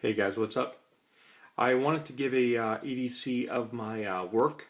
Hey guys, what's up? I wanted to give a EDC of my work.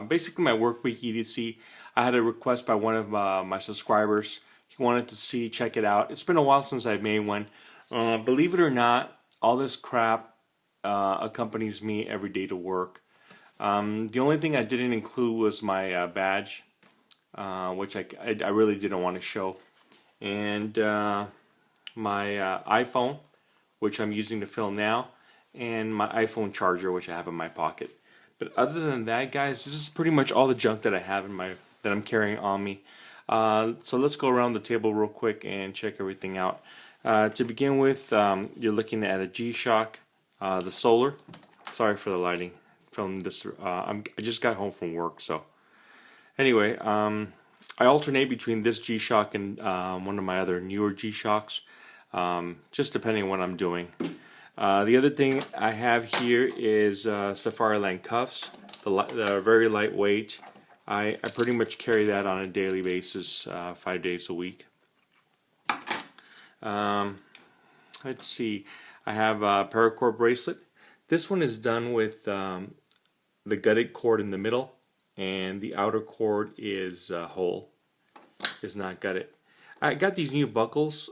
Basically my work week EDC. I had a request by one of my subscribers. He wanted to check it out. It's been a while since I've made one. Believe it or not, all this crap accompanies me every day to work. The only thing I didn't include was my badge, which I really didn't want to show. And my iPhone, which I'm using to film now, and my iPhone charger, which I have in my pocket. But other than that, guys, this is pretty much all the junk that I have that I'm carrying on me. So let's go around the table real quick and check everything out. To begin with, you're looking at a G-Shock, the Solar. Sorry for the lighting. Filming this. I just got home from work, so anyway, I alternate between this G-Shock and one of my other newer G-Shocks, just depending on what I'm doing. The other thing I have here is Safariland cuffs. They're very lightweight. I pretty much carry that on a daily basis, 5 days a week. Let's see. I have a paracord bracelet. This one is done with the gutted cord in the middle, and the outer cord is whole. Is not gutted. I got these new buckles.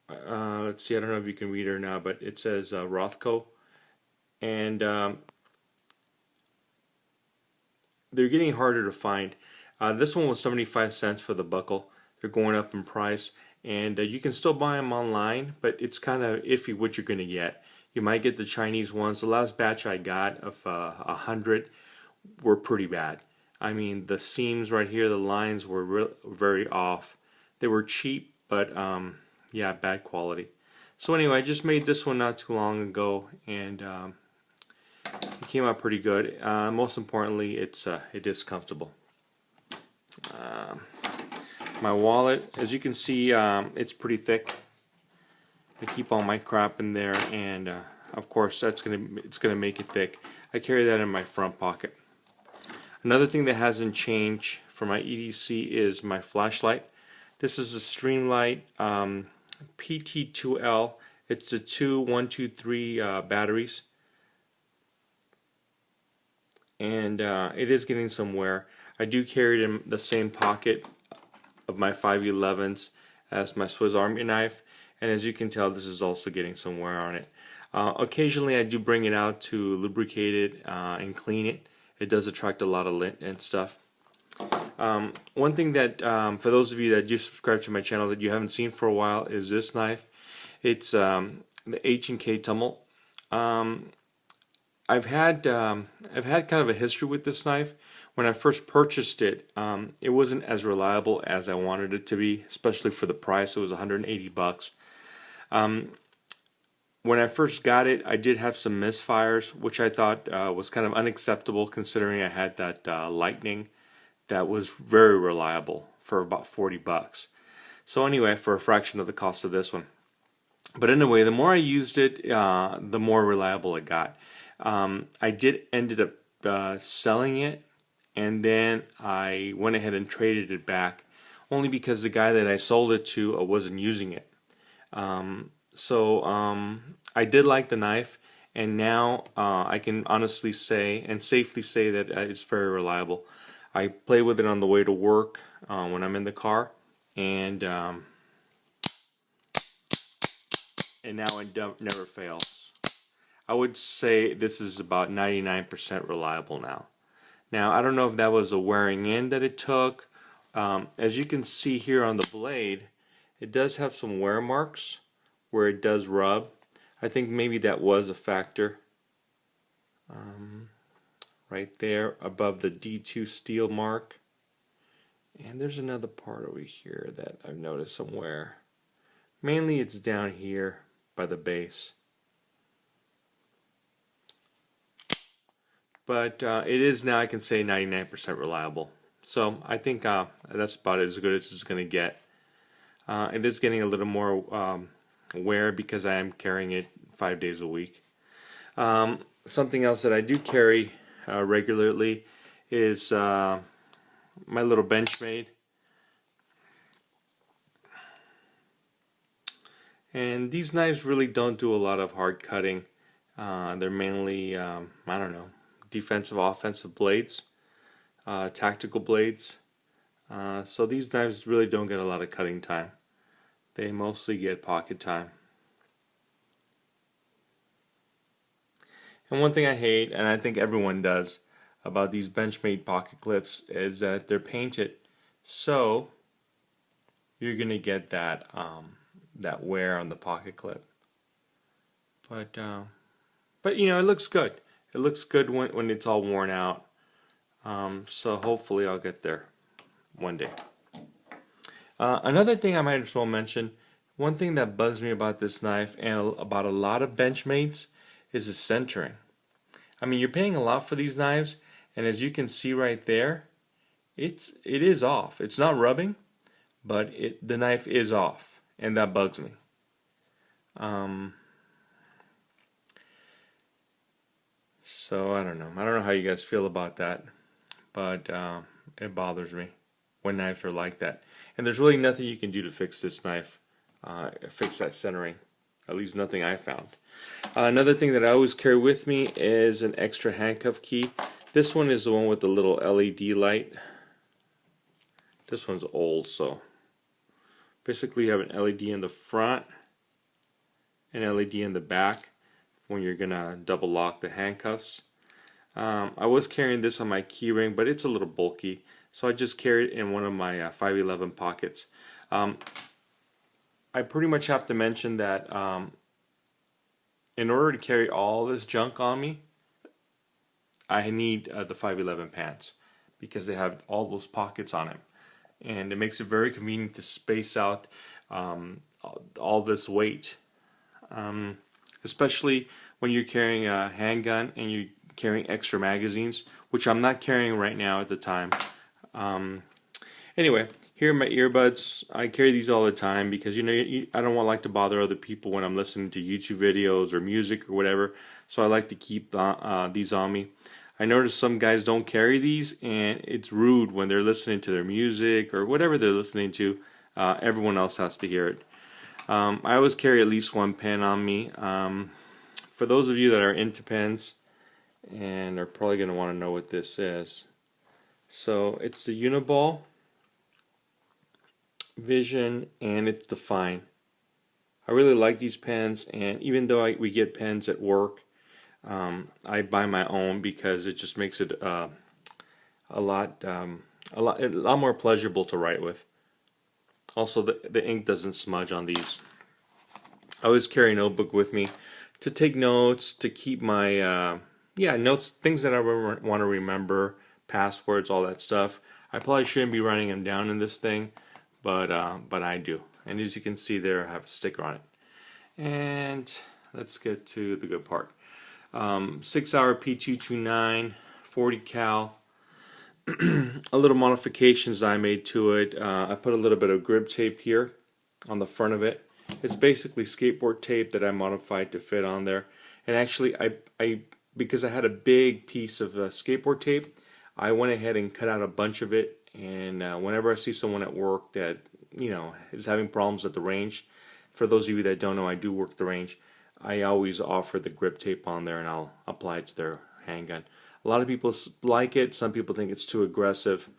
Let's see, I don't know if you can read it or not, but it says Rothko, and they're getting harder to find. This one was 75 cents for the buckle. They're going up in price, and you can still buy them online, but it's kind of iffy what you're going to get. You might get the Chinese ones. The last batch I got of 100 were pretty bad. I mean, the seams right here, the lines were very off. They were cheap, but yeah, bad quality. So anyway, I just made this one not too long ago, and it came out pretty good. Most importantly, it is comfortable. My wallet, as you can see, it's pretty thick. I keep all my crap in there, and of course it's gonna make it thick. I carry that in my front pocket. Another thing that hasn't changed for my EDC is my flashlight. This is a Streamlight PT2L. It's the 123 batteries, and it is getting some wear. I do carry it in the same pocket of my 511s as my Swiss Army knife, and as you can tell, this is also getting some wear on it. Occasionally I do bring it out to lubricate it and clean it. It does attract a lot of lint and stuff. One thing that, for those of you that do subscribe to my channel that you haven't seen for a while, is this knife. It's the H&K Tumult. I've had kind of a history with this knife. When I first purchased it, it wasn't as reliable as I wanted it to be, especially for the price. It was 180 bucks. When I first got it, I did have some misfires, which I thought was kind of unacceptable, considering I had that Lightning that was very reliable for about 40 bucks. So anyway, for a fraction of the cost of this one. But anyway, the more I used it, the more reliable it got. I ended up selling it, and then I went ahead and traded it back, only because the guy that I sold it to wasn't using it. So I did like the knife, and now I can honestly say and safely say that it's very reliable. I play with it on the way to work when I'm in the car, and now it never fails. I would say this is about 99% reliable now. Now, I don't know if that was a wearing in that it took. As you can see here on the blade, it does have some wear marks where it does rub. I think maybe that was a factor. Right there above the D2 steel mark. And there's another part over here that I've noticed some wear. Mainly it's down here by the base. But it is now, I can say, 99% reliable. So I think that's about as good as it's going to get. It is getting a little more wear because I am carrying it 5 days a week. Something else that I do carry regularly is my little Benchmade. And these knives really don't do a lot of hard cutting. They're mainly, I don't know, defensive, offensive blades, tactical blades. So these knives really don't get a lot of cutting time. They mostly get pocket time. And one thing I hate, and I think everyone does, about these Benchmade pocket clips is that they're painted, so you're gonna get that that wear on the pocket clip. But you know, it looks good. It looks good when it's all worn out. So hopefully I'll get there one day. Another thing I might as well mention, one thing that bugs me about this knife and about a lot of Benchmades is the centering. I mean, you're paying a lot for these knives, and as you can see right there, it is off. It's not rubbing, but the knife is off, and that bugs me. So I don't know. I don't know how you guys feel about that, but it bothers me when knives are like that. And there's really nothing you can do to fix this knife, fix that centering. At least nothing I found. Another thing that I always carry with me is an extra handcuff key. This one is the one with the little LED light. This one's old, so basically you have an LED in the front, an LED in the back when you're gonna double lock the handcuffs. I was carrying this on my key ring, but it's a little bulky, so I just carried it in one of my 511 pockets. I pretty much have to mention that in order to carry all this junk on me, I need the 511 pants because they have all those pockets on them, and it makes it very convenient to space out all this weight, especially when you're carrying a handgun and you're carrying extra magazines, which I'm not carrying right now at the time. Anyway, here are my earbuds. I carry these all the time because, you know, I don't like to bother other people when I'm listening to YouTube videos or music or whatever, so I like to keep these on me. I notice some guys don't carry these, and it's rude when they're listening to their music or whatever they're listening to. Everyone else has to hear it. I always carry at least one pen on me. For those of you that are into pens and are probably going to want to know what this is. So it's the Uniball Vision, and it's the Fine. I really like these pens, and even though we get pens at work, I buy my own because it just makes it a lot more pleasurable to write with. Also, the ink doesn't smudge on these. I always carry a notebook with me to take notes, to keep my notes, things that I want to remember, passwords, all that stuff. I probably shouldn't be writing them down in this thing, but I do. And as you can see there, I have a sticker on it. And let's get to the good part. 6-hour P229, 40 cal. A little modifications I made to it. I put a little bit of grip tape here on the front of it. It's basically skateboard tape that I modified to fit on there. And actually, I because I had a big piece of skateboard tape, I went ahead and cut out a bunch of it. And whenever I see someone at work that, you know, is having problems at the range, for those of you that don't know, I do work the range. I always offer the grip tape on there, and I'll apply it to their handgun. A lot of people like it. Some people think it's too aggressive,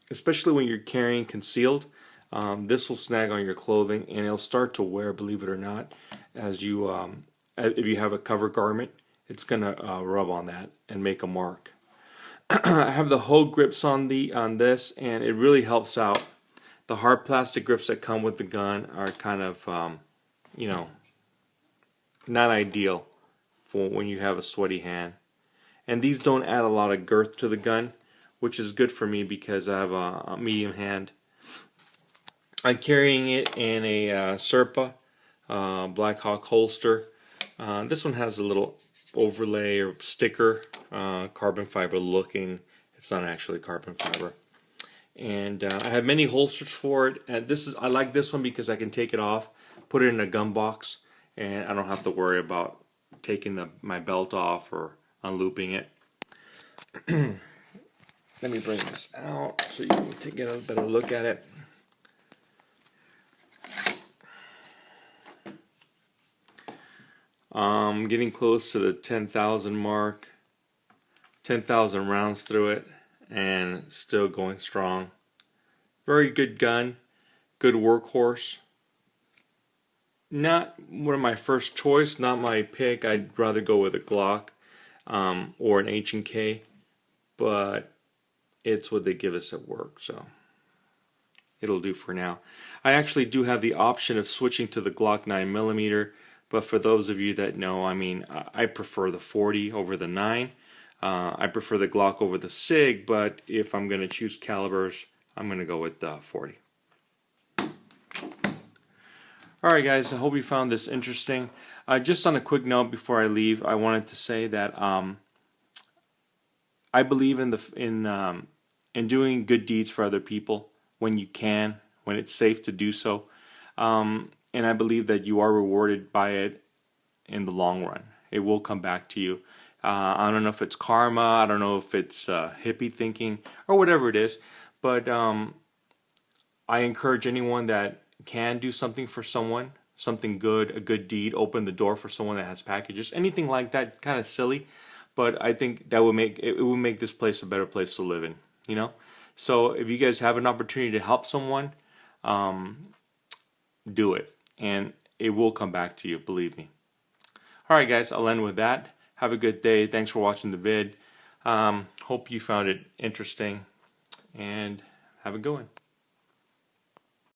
especially when you're carrying concealed. This will snag on your clothing, and it'll start to wear, believe it or not, as you if you have a cover garment, it's gonna rub on that and make a mark. I have the Hoe grips on this, and it really helps out. The hard plastic grips that come with the gun are kind of you know, not ideal for when you have a sweaty hand. And these don't add a lot of girth to the gun, which is good for me because I have a medium hand. I'm carrying it in a Serpa Black Hawk holster. This one has a little overlay or sticker, carbon fiber looking. It's not actually carbon fiber. And I have many holsters for it. And I like this one because I can take it off, put it in a gun box, and I don't have to worry about taking my belt off or unlooping it. Let me bring this out so you can get a better look at it. Getting close to the 10,000 mark. 10,000 rounds through it, and still going strong. Very good gun, good workhorse. Not one of my first choice, not my pick. I'd rather go with a Glock or an H&K, but it's what they give us at work, so it'll do for now. I actually do have the option of switching to the Glock 9mm, but for those of you that know, I mean, I prefer the 40 over the 9. I prefer the Glock over the SIG, but if I'm going to choose calibers, I'm going to go with the 40. Alright guys, I hope you found this interesting. Just on a quick note before I leave, I wanted to say that I believe in doing good deeds for other people when you can, when it's safe to do so. And I believe that you are rewarded by it in the long run. It will come back to you. I don't know if it's karma, I don't know if it's hippie thinking, or whatever it is, but I encourage anyone that can do something for someone, something good, a good deed, open the door for someone that has packages, anything like that, kind of silly, but I think that would make it would make this place a better place to live in, you know? So if you guys have an opportunity to help someone, do it, and it will come back to you, believe me. Alright guys, I'll end with that. Have a good day. Thanks for watching the vid. Hope you found it interesting, and have a good one.